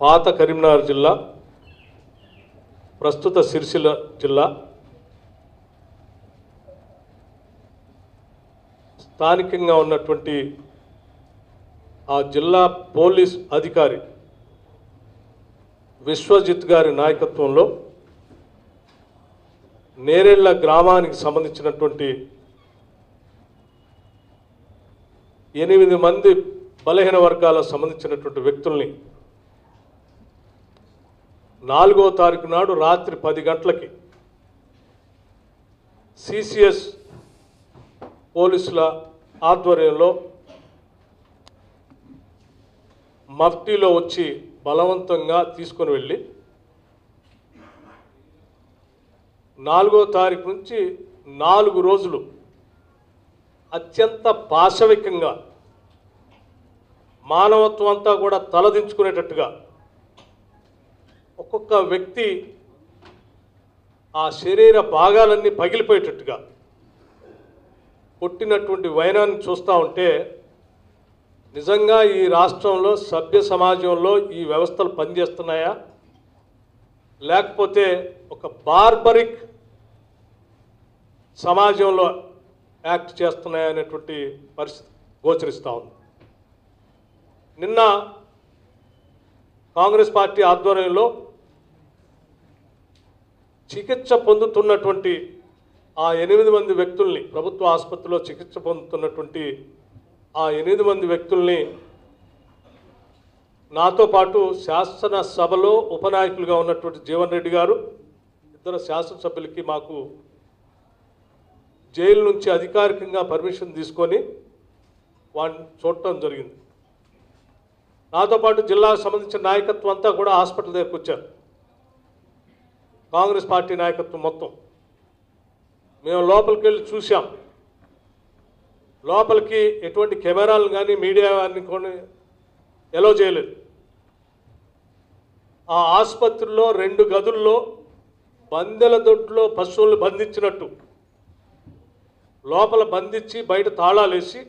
పాత కరీంనగర్ జిల్లా, ప్రస్తుత సిరిసిల్ల జిల్లా స్థానికంగా ఉన్నటువంటి ఆ జిల్లా పోలీస్ అధికారి విశ్వజిత్ గారి నాయకత్వంలో నేరెళ్ల గ్రామానికి సంబంధించినటువంటి 8 మంది బలహీన వర్గాలకు సంబంధించినటువంటి వ్యక్తుల్ని 4వ తారీఖు నాడు రాత్రి 10 గంటలకి సిసిఎస్ పోలీసుల ఆధ్వర్యంలో మఫ్టీలో వచ్చి బలవంతంగా తీసుకొని వెళ్ళి 4వ తారీఖు నుంచి 4 రోజులు అత్యంత పాశవికంగా మానవత్వం అంతా కూడా తలదించుకునేటట్టుగా ఒక్కొక్క వ్యక్తి ఆ శరీర భాగాలన్నీ పగిలిపోయేటట్టుగా కొట్టినటువంటి వైనాన్ని చూస్తూ ఉంటే నిజంగా ఈ రాష్ట్రంలో సభ్య సమాజంలో ఈ వ్యవస్థలు పనిచేస్తున్నాయా, లేకపోతే ఒక బార్బరిక్ సమాజంలో యాక్ట్ చేస్తున్నాయా అనేటువంటి పరిస్థితి గోచరిస్తూ ఉంది. నిన్న కాంగ్రెస్ పార్టీ ఆధ్వర్యంలో చికిత్స పొందుతున్నటువంటి ఆ 8 మంది వ్యక్తుల్ని, ప్రభుత్వ ఆసుపత్రిలో చికిత్స పొందుతున్నటువంటి ఆ 8 మంది వ్యక్తుల్ని నాతో పాటు శాసనసభలో ఉపనాయకులుగా ఉన్నటువంటి జీవన్ రెడ్డి గారు, 2 శాసనసభ్యులకి మాకు జైలు నుంచి అధికారికంగా పర్మిషన్ తీసుకొని వాడిని చూడటం జరిగింది. నాతో పాటు జిల్లాకు సంబంధించిన నాయకత్వం అంతా కూడా హాస్పిటల్ దగ్గరకు వచ్చారు. కాంగ్రెస్ పార్టీ నాయకత్వం మొత్తం మేము లోపలికి వెళ్ళి చూసాం. లోపలికి ఎటువంటి కెమెరాలు కానీ మీడియా కానీ కొన్ని ఎలో చేయలేదు. ఆ ఆసుపత్రిలో 2 గదుల్లో బందెల దొడ్లో పశువులు బంధించినట్టు లోపల బంధించి బయట తాళాలేసి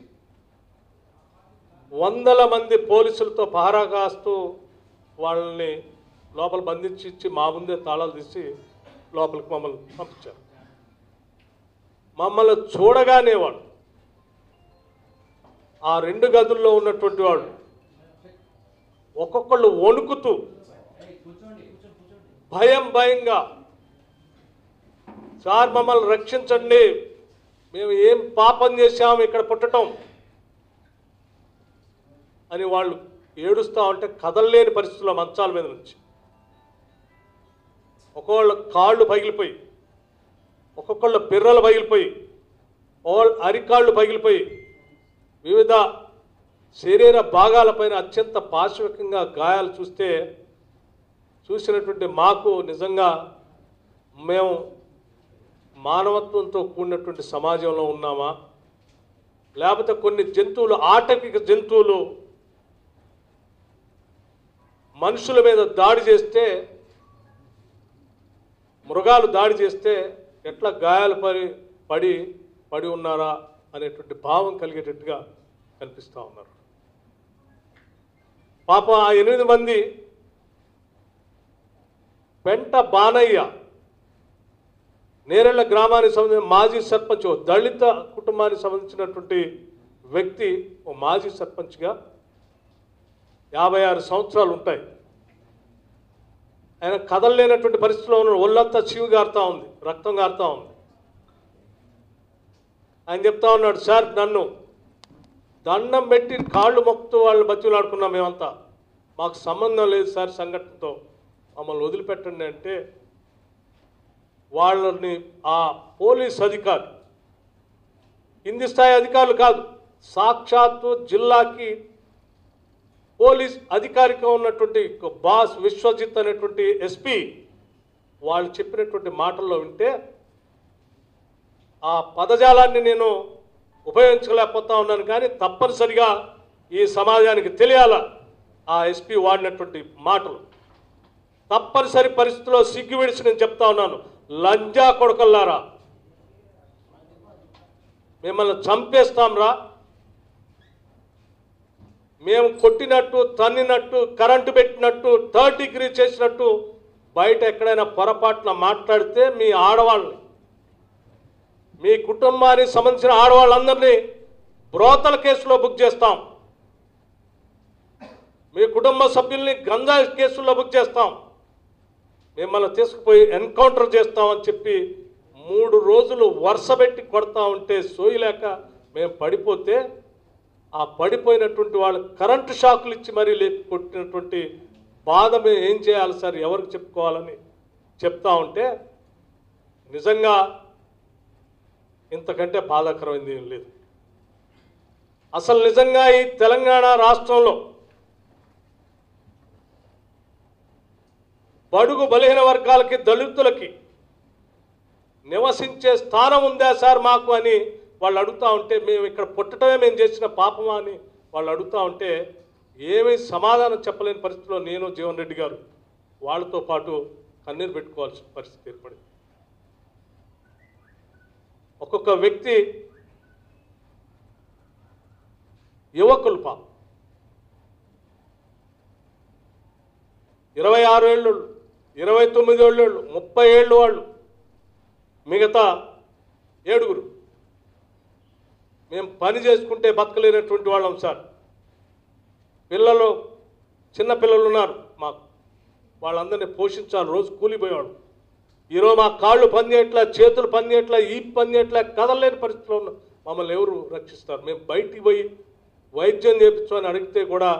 100 మంది పోలీసులతో పహారా కాస్తూ వాళ్ళని లోపల బంధించి ఇచ్చి మా ముందే తాళాలు తీసి లోపలికి మమ్మల్ని పంపించారు. మమ్మల్ని చూడగానే వాడు ఆ 2 గదుల్లో ఉన్నటువంటి వాళ్ళు ఒక్కొక్కళ్ళు వణుకుతూ భయంగా, సార్ మమ్మల్ని రక్షించండి, మేము ఏం పాపం చేశాము ఇక్కడ పుట్టడం అని వాళ్ళు ఏడుస్తూ ఉంటే కదలలేని పరిస్థితుల్లో మంచాల మీద నుంచి ఒక్కొక్కళ్ళ కాళ్ళు పగిలిపోయి, ఒక్కొక్కళ్ళ పిర్రలు పగిలిపోయి, అరికాళ్ళు పగిలిపోయి, వివిధ శరీర భాగాలపైన అత్యంత పాశవికంగా గాయాలు చూసినటువంటి మాకు నిజంగా మేము మానవత్వంతో కూడినటువంటి సమాజంలో ఉన్నామా, లేకపోతే కొన్ని జంతువులు, ఆటవిక జంతువులు మనుషుల మీద దాడి చేస్తే, మృగాలు దాడి చేస్తే ఎట్లా గాయాలు పడి ఉన్నారా అనేటువంటి భావం కలిగేటట్టుగా కనిపిస్తూ ఉన్నారు. పాపం ఆ 8 మంది పెంట బానయ్య నేరెళ్ల గ్రామానికి సంబంధించిన మాజీ సర్పంచ్, దళిత కుటుంబానికి సంబంధించినటువంటి వ్యక్తి, ఓ మాజీ సర్పంచ్గా 56 సంవత్సరాలు ఉంటాయి. ఆయన కదలలేనటువంటి పరిస్థితిలో ఉన్న, ఒళ్ళంతా చీవి గారుతూ ఉంది, రక్తం గారుతూ ఉంది. ఆయన చెప్తా ఉన్నాడు, సార్ నన్ను దండం పెట్టి కాళ్ళు మొక్కుతూ వాళ్ళు బతిలాడుకున్నాం, మేమంతా మాకు సంబంధం లేదు సార్ సంఘటనతో, మమ్మల్ని వదిలిపెట్టండి అంటే వాళ్ళని ఆ పోలీస్ అధికారి, కింది స్థాయి అధికారులు కాదు, సాక్షాత్తు జిల్లాకి పోలీస్ అధికారిగా ఉన్నటువంటి బాస్ విశ్వజిత్ అనేటువంటి ఎస్పీ వాళ్ళు చెప్పినటువంటి మాటల్లో వింటే ఆ పదజాలాన్ని నేను ఉపయోగించలేకపోతా ఉన్నాను. కానీ తప్పనిసరిగా ఈ సమాజానికి తెలియాలా ఆ ఎస్పీ వాడినటువంటి మాటలు. తప్పనిసరి పరిస్థితుల్లో సిగ్గు విడిచి నేను చెప్తా ఉన్నాను, లంజా కొడకల్లారా, మిమ్మల్ని చంపేస్తాం రా, మేము కొట్టినట్టు, తన్నినట్టు, కరెంటు పెట్టినట్టు, థర్డ్ డిగ్రీ చేసినట్టు బయట ఎక్కడైనా పొరపాటున మాట్లాడితే మీ ఆడవాళ్ళని, మీ కుటుంబానికి సంబంధించిన ఆడవాళ్ళందరినీ బ్రోతల కేసులో బుక్ చేస్తాం. మీ కుటుంబ సభ్యుల్ని గంజాయి కేసుల్లో బుక్ చేస్తాం. మిమ్మల్ని తీసుకుపోయి ఎన్కౌంటర్ చేస్తామని చెప్పి 3 రోజులు వరుసపెట్టి కొడతా ఉంటే సోయలేక మేము పడిపోతే, ఆ పడిపోయినటువంటి వాళ్ళు కరెంటు షాకులు ఇచ్చి మరీ లేపి కొట్టినటువంటి బాధ మేము ఏం చేయాలి సార్, ఎవరికి చెప్పుకోవాలని చెప్తా ఉంటే నిజంగా ఇంతకంటే బాధాకరమైంది ఏం లేదు. అసలు నిజంగా ఈ తెలంగాణ రాష్ట్రంలో బడుగు బలహీన వర్గాలకి, దళితులకి నివసించే స్థానం ఉందా సార్ మాకు అని వాళ్ళు అడుగుతూ ఉంటే, మేము ఇక్కడ పుట్టడమే మేము చేసిన పాపమా అని వాళ్ళు అడుగుతూ ఉంటే ఏమీ సమాధానం చెప్పలేని పరిస్థితిలో నేను, జీవన్ రెడ్డి గారు వాళ్ళతో పాటు కన్నీరు పెట్టుకోవాల్సిన పరిస్థితి ఏర్పడింది. ఒక్కొక్క వ్యక్తి, యువకులు 26 ఏళ్ళు, 29 ఏళ్ళు, 30 ఏళ్ళు వాళ్ళు, మిగతా 7 మేము పని చేసుకుంటే బతకలేనటువంటి వాళ్ళం సార్. పిల్లలు, చిన్న పిల్లలు ఉన్నారు మాకు, వాళ్ళందరినీ పోషించాలి, రోజు కూలిపోయేవాడు. ఈరోజు మా కాళ్ళు పనిచేయట్లా, చేతులు పనిచేయట్లా, ఈ పనిచేయట్లా, కదలలేని పరిస్థితిలో ఉన్న మమ్మల్ని ఎవరు రక్షిస్తారు? మేము బయటికి పోయి వైద్యం చేయించమని అడిగితే కూడా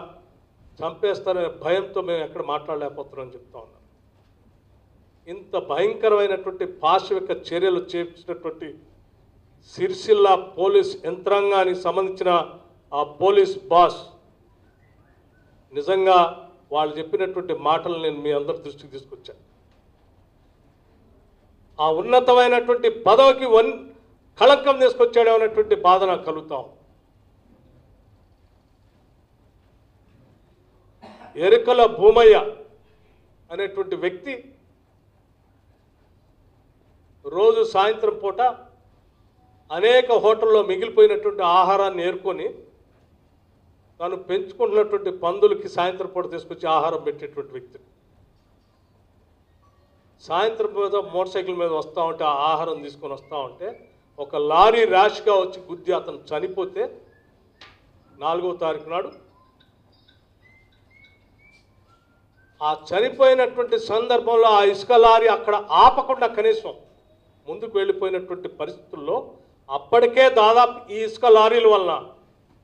చంపేస్తారనే భయంతో మేము ఎక్కడ మాట్లాడలేకపోతున్నామని చెప్తా ఉన్నాం. ఇంత భయంకరమైనటువంటి పాశవిక చర్యలు చేపించినటువంటి సిరిసిల్ల పోలీస్ యంత్రాంగానికి సంబంధించిన ఆ పోలీస్ బాస్, నిజంగా వాళ్ళు చెప్పినటువంటి మాటలు నేను మీ అందరి దృష్టికి తీసుకొచ్చాను. ఆ ఉన్నతమైనటువంటి పదవికి కళంకం తీసుకొచ్చాడు అనేటువంటి బాధ నాకు కలుగుతాం. ఎరుకల భూమయ్య అనేటువంటి వ్యక్తి రోజు సాయంత్రం పూట అనేక హోటల్లో మిగిలిపోయినటువంటి ఆహారాన్ని ఏరుకొని తాను పెంచుకుంటున్నటువంటి పందులకి సాయంత్రం పూట తీసుకొచ్చి ఆహారం పెట్టేటువంటి వ్యక్తి. సాయంత్రం మీద మోటార్ సైకిల్ మీద వస్తూ ఉంటే, ఆ ఆహారం తీసుకొని వస్తూ ఉంటే ఒక లారీ ర్యాష్గా వచ్చి గుద్ది అతను చనిపోతే 4వ తారీఖు నాడు ఆ చనిపోయినటువంటి సందర్భంలో ఆ ఇసుక లారీ అక్కడ ఆపకుండా కనీసం ముందుకు వెళ్ళిపోయినటువంటి పరిస్థితుల్లో అప్పటికే దాదాపు ఈ ఇసుక లారీల వలన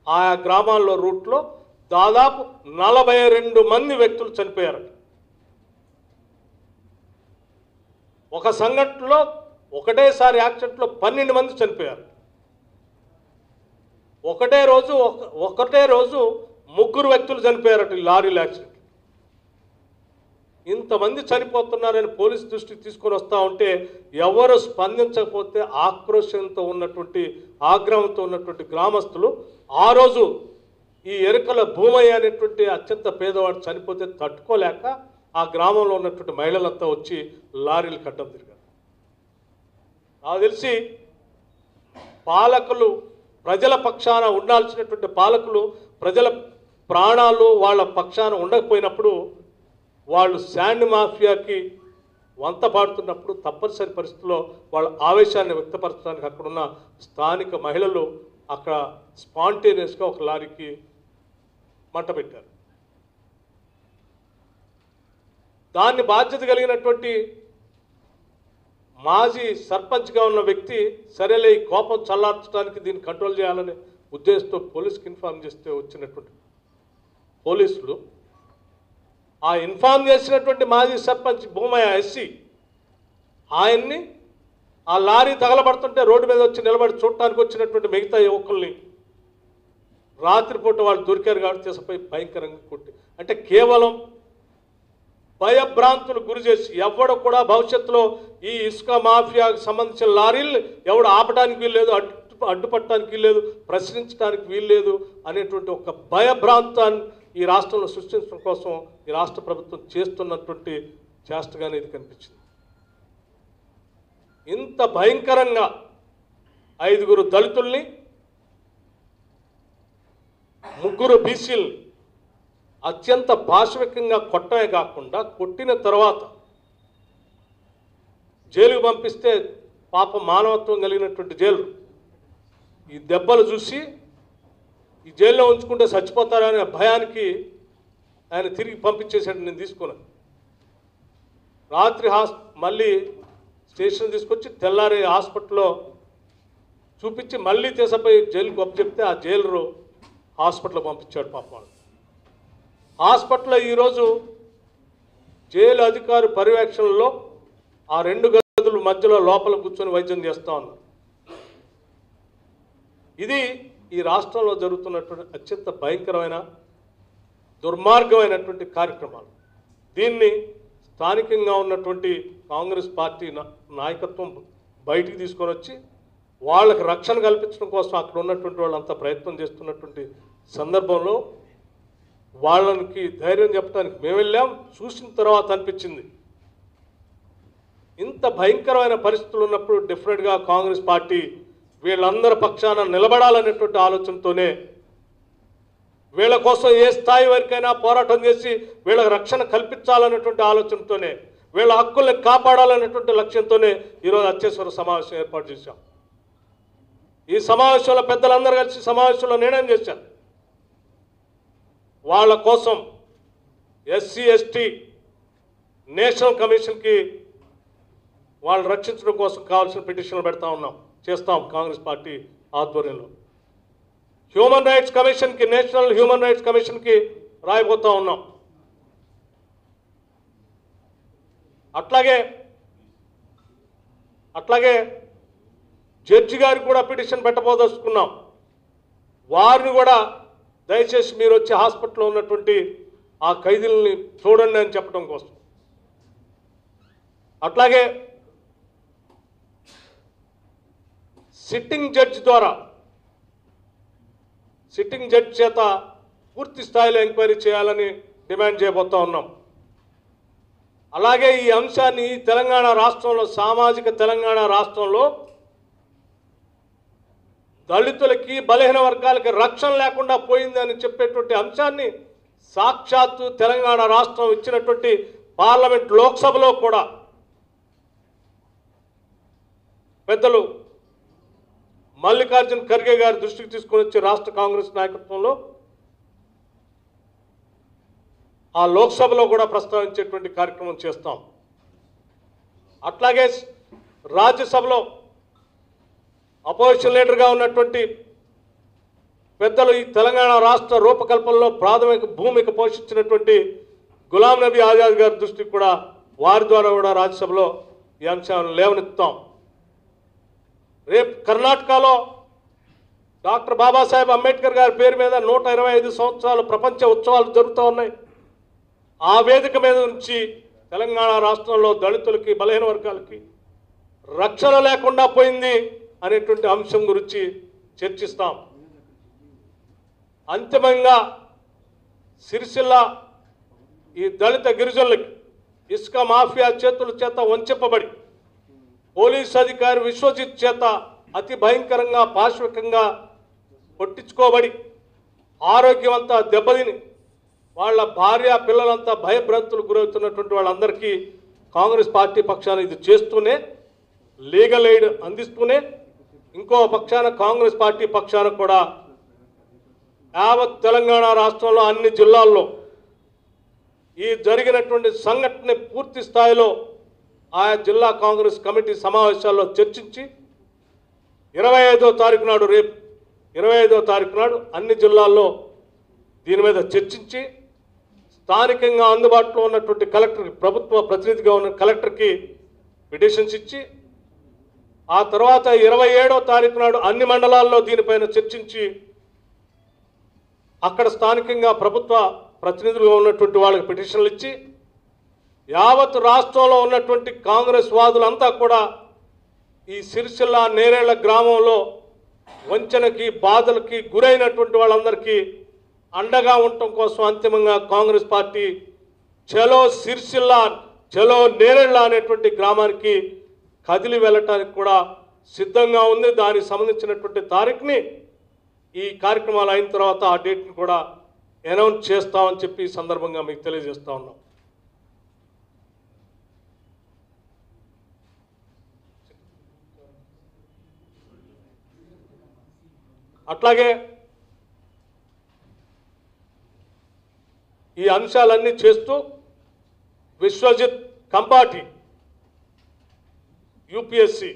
ఆయా గ్రామాల్లో రూట్లో దాదాపు 42 మంది వ్యక్తులు చనిపోయారు. ఒక సంఘటనలో ఒకటేసారి యాక్సిడెంట్లో 12 మంది చనిపోయారు. ఒకటే రోజు 3 వ్యక్తులు చనిపోయారట ఈ లారీల యాక్సిడెంట్. ఇంతమంది చనిపోతున్నారని పోలీసు దృష్టికి తీసుకొని వస్తూ ఉంటే ఎవరు స్పందించకపోతే ఆక్రోశంతో ఉన్నటువంటి, ఆగ్రహంతో ఉన్నటువంటి గ్రామస్తులు ఆ రోజు ఈ ఎరుకల భూమయ్య అనేటువంటి అత్యంత పేదవాడు చనిపోతే తట్టుకోలేక ఆ గ్రామంలో ఉన్నటువంటి మహిళలంతా వచ్చి లారీలు కట్టడం తిరిగారు. నాకు తెలిసి పాలకులు, ప్రజల పక్షాన ఉండాల్సినటువంటి పాలకులు ప్రజల ప్రాణాలు వాళ్ళ పక్షాన ఉండకపోయినప్పుడు, వాళ్ళు శాండ్ మాఫియాకి వంత పాడుతున్నప్పుడు తప్పనిసరి పరిస్థితుల్లో వాళ్ళ ఆవేశాన్ని వ్యక్తపరచడానికి అక్కడున్న స్థానిక మహిళలు అక్కడ స్పాంటేనియస్గా ఒక లారీకి మంట పెట్టారు. దాన్ని బాధ్యత కలిగినటువంటి మాజీ సర్పంచ్గా ఉన్న వ్యక్తి, సరేలే ఈ కోపం చల్లార్చడానికి దీన్ని కంట్రోల్ చేయాలనే ఉద్దేశంతో పోలీసుకి ఇన్ఫార్మ్ చేస్తే వచ్చినటువంటి పోలీసులు ఆ ఇన్ఫార్మ్ చేసినటువంటి మాజీ సర్పంచ్ భూమయ్య ఎస్సీ, ఆయన్ని ఆ లారీ తగలబడుతుంటే రోడ్డు మీద వచ్చి నిలబడి చూడటానికి వచ్చినటువంటి మిగతా యువకుల్ని రాత్రిపూట వాళ్ళు దొరికారు కాబట్టి తీసుకుపోయి భయంకరంగా కొట్టి, అంటే కేవలం భయభ్రాంతులు గురి చేసి ఎవడు కూడా భవిష్యత్తులో ఈ ఇసుక మాఫియాకు సంబంధించిన లారీలు ఎవడు ఆపడానికి వీల్లేదు, అడ్డుపట్టడానికి వీల్లేదు, ప్రశ్నించడానికి వీల్లేదు అనేటువంటి ఒక భయభ్రాంతాన్ని ఈ రాష్ట్రంలో సృష్టించడం కోసం ఈ రాష్ట్ర ప్రభుత్వం చేస్తున్నటువంటి చేష్టగానే ఇది కనిపించింది. ఇంత భయంకరంగా 5 దళితుల్ని, 3 బీసీల్ని అత్యంత పాశవికంగా కొట్టమే కాకుండా కొట్టిన తర్వాత జైలుకు పంపిస్తే పాప మానవత్వం కలిగినటువంటి జైలు ఈ దెబ్బలు చూసి ఈ జైల్లో ఉంచుకుంటే చచ్చిపోతారనే భయానికి ఆయన తిరిగి పంపించేసాడు. నేను తీసుకున్నాను. రాత్రి మళ్ళీ స్టేషన్ తీసుకొచ్చి తెల్లారి హాస్పిటల్లో చూపించి మళ్ళీ తీసుకుపోయి జైలుకి అప్పచెప్తే ఆ జైలు హాస్పిటల్లో పంపించాడు పాపం. హాస్పిటల్లో ఈరోజు జైలు అధికారి పర్యవేక్షణలో ఆ 2 గదుల మధ్యలో లోపల కూర్చొని వైద్యం చేస్తూ ఉన్నారు. ఇది ఈ రాష్ట్రంలో జరుగుతున్నటువంటి అత్యంత భయంకరమైన దుర్మార్గమైనటువంటి కార్యక్రమాలు. దీన్ని స్థానికంగా ఉన్నటువంటి కాంగ్రెస్ పార్టీ నాయకత్వం బయటికి తీసుకొని వచ్చి వాళ్ళకి రక్షణ కల్పించడం కోసం అక్కడ ఉన్నటువంటి వాళ్ళంతా ప్రయత్నం చేస్తున్నటువంటి సందర్భంలో వాళ్ళకి ధైర్యం చెప్పడానికి మేము వెళ్ళాం. చూసిన తర్వాత అనిపించింది ఇంత భయంకరమైన పరిస్థితులు ఉన్నప్పుడు డెఫినెట్గా కాంగ్రెస్ పార్టీ వీళ్ళందరి పక్షాన నిలబడాలనేటువంటి ఆలోచనతోనే వీళ్ళ కోసం ఏ స్థాయి వరకైనా పోరాటం చేసి వీళ్ళకి రక్షణ కల్పించాలనేటువంటి ఆలోచనతోనే వీళ్ళ హక్కుల్ని కాపాడాలనేటువంటి లక్ష్యంతోనే ఈరోజు అత్యవసర సమావేశం ఏర్పాటు చేశాం. ఈ సమావేశంలో పెద్దలందరూ కలిసి సమావేశంలో నిర్ణయం చేశారు. వాళ్ళ కోసం ఎస్సీ ఎస్టీ నేషనల్ కమిషన్కి వాళ్ళు రక్షించడం కోసం కావాల్సిన పిటిషన్లు చేస్తాం కాంగ్రెస్ పార్టీ ఆధ్వర్యంలో. హ్యూమన్ రైట్స్ కమిషన్కి నేషనల్ హ్యూమన్ రైట్స్ కమిషన్కి రాయబోతూ ఉన్నాం. అట్లాగే జడ్జి గారికి కూడా పిటిషన్ పెట్టబోదలుచుకున్నాం. వారిని కూడా దయచేసి మీరు వచ్చి హాస్పిటల్లో ఉన్నటువంటి ఆ ఖైదీలని చూడండి అని చెప్పడం కోసం. అట్లాగే సిట్టింగ్ జడ్జి చేత పూర్తి స్థాయిలో ఎంక్వైరీ చేయాలని డిమాండ్ చేయబోతా ఉన్నాం. అలాగే ఈ అంశాన్ని తెలంగాణ రాష్ట్రంలో సామాజిక తెలంగాణ రాష్ట్రంలో దళితులకి బలహీన వర్గాలకి రక్షణ లేకుండా పోయింది అని చెప్పేటువంటి అంశాన్ని సాక్షాత్తు తెలంగాణ రాష్ట్రం ఇచ్చినటువంటి పార్లమెంట్ లోక్సభలో కూడా పెద్దలు మల్లికార్జున్ ఖర్గే గారి దృష్టికి తీసుకొని వచ్చి రాష్ట్ర కాంగ్రెస్ నాయకత్వంలో ఆ లోక్సభలో కూడా ప్రస్తావించేటువంటి కార్యక్రమం చేస్తాం. అట్లాగే రాజ్యసభలో అపోజిషన్ లీడర్గా ఉన్నటువంటి పెద్దలు ఈ తెలంగాణ రాష్ట్ర రూపకల్పనలో ప్రాథమిక భూమిక పోషించినటువంటి గులాం నబీ ఆజాద్ గారి దృష్టికి కూడా వారి ద్వారా కూడా రాజ్యసభలో ఈ అంశాలను లేవనెత్తుతాం. రేపు కర్ణాటకలో డాక్టర్ బాబాసాహెబ్ అంబేద్కర్ గారి పేరు మీద 125 సంవత్సరాలు ప్రపంచ ఉత్సవాలు జరుగుతూ ఉన్నాయి. ఆ వేదిక మీద నుంచి తెలంగాణ రాష్ట్రంలో దళితులకి బలహీన వర్గాలకి రక్షణ లేకుండా పోయింది అనేటువంటి అంశం గురించి చర్చిస్తాం. అంతిమంగా సిరిసిల్ల ఈ దళిత గిరిజనులకి ఇసుక మాఫియా చేతుల చేత వంచబడి పోలీస్ అధికారి విశ్వజిత్ చేత అతి భయంకరంగా పాశవికంగా కొట్టించుకోబడి ఆరోగ్యం అంతా దెబ్బతిని వాళ్ళ భార్య పిల్లలంతా భయభ్రాంతులు గురవుతున్నటువంటి వాళ్ళందరికీ కాంగ్రెస్ పార్టీ పక్షాన ఇది చేస్తూనే లీగల్ ఎయిడ్ అందిస్తూనే ఇంకో పక్షాన కాంగ్రెస్ పార్టీ పక్షాన కూడా యావత్ తెలంగాణ రాష్ట్రంలో అన్ని జిల్లాల్లో ఈ జరిగినటువంటి సంఘటన పూర్తి స్థాయిలో ఆయా జిల్లా కాంగ్రెస్ కమిటీ సమావేశాల్లో చర్చించి 25వ తారీఖు నాడు రేపు 25వ తారీఖు నాడు అన్ని జిల్లాల్లో దీని మీద చర్చించి స్థానికంగా అందుబాటులో ఉన్నటువంటి కలెక్టర్ ప్రభుత్వ ప్రతినిధిగా ఉన్న కలెక్టర్కి పిటిషన్స్ ఇచ్చి ఆ తర్వాత 27వ తారీఖు నాడు అన్ని మండలాల్లో దీనిపైన చర్చించి అక్కడ స్థానికంగా ప్రభుత్వ ప్రతినిధులుగా ఉన్నటువంటి వాళ్ళకి పిటిషన్లు ఇచ్చి యావత్ రాష్ట్రంలో ఉన్నటువంటి కాంగ్రెస్ వాదులంతా కూడా ఈ సిరిసిల్ల నేరేళ్ల గ్రామంలో వంచనకి బాధలకి గురైనటువంటి వాళ్ళందరికీ అండగా ఉండటం కోసం అంతిమంగా కాంగ్రెస్ పార్టీ చలో సిరిసిల్ల చలో నేరేళ్ల అనేటువంటి గ్రామానికి కదిలి వెళ్ళటానికి కూడా సిద్ధంగా ఉంది. దానికి సంబంధించినటువంటి తారీఖుని ఈ కార్యక్రమాలు అయిన తర్వాత ఆ డేట్ని కూడా అనౌన్స్ చేస్తామని చెప్పి ఈ సందర్భంగా మీకు తెలియజేస్తా ఉన్నాం. అట్లాగే ఈ అంశాలన్నీ చేస్తూ విశ్వజిత్ కంపాటి యూపీఎస్సి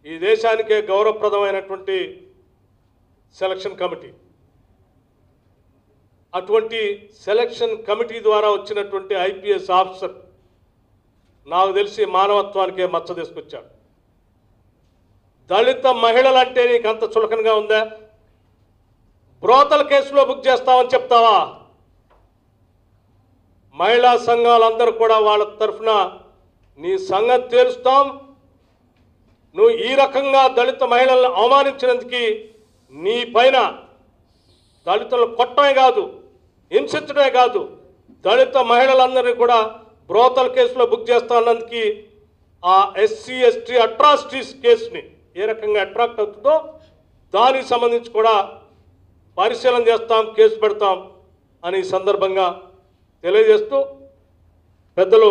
ఈ దేశానికే గౌరవప్రదమైనటువంటి సెలక్షన్ కమిటీ. అటువంటి సెలక్షన్ కమిటీ ద్వారా వచ్చినటువంటి ఐపీఎస్ ఆఫీసర్ నాకు తెలిసి మానవత్వానికే మచ్చ తీసుకొచ్చాడు. దళిత మహిళలంటే నీకు అంత చులకనగా ఉందా? బ్రోతల కేసులో బుక్ చేస్తామని చెప్తావా? మహిళా సంఘాలందరూ కూడా వాళ్ళ తరఫున నీ సంగతి తేలుస్తాం. నువ్వు ఈ రకంగా దళిత మహిళలను అవమానించినందుకు నీ పైన దళితులను కొట్టమే కాదు, హింసించడమే కాదు, దళిత మహిళలందరినీ కూడా బ్రోతల కేసులో బుక్ చేస్తానందుకు ఆ ఎస్సీ ఎస్టీ అట్రాసిటీస్ కేసుని ఏ రకంగా అట్రాక్ట్ అవుతుందో దానికి సంబంధించి కూడా పరిశీలన చేస్తాం, కేసు పెడతాం అని ఈ సందర్భంగా తెలియజేస్తూ పెద్దలు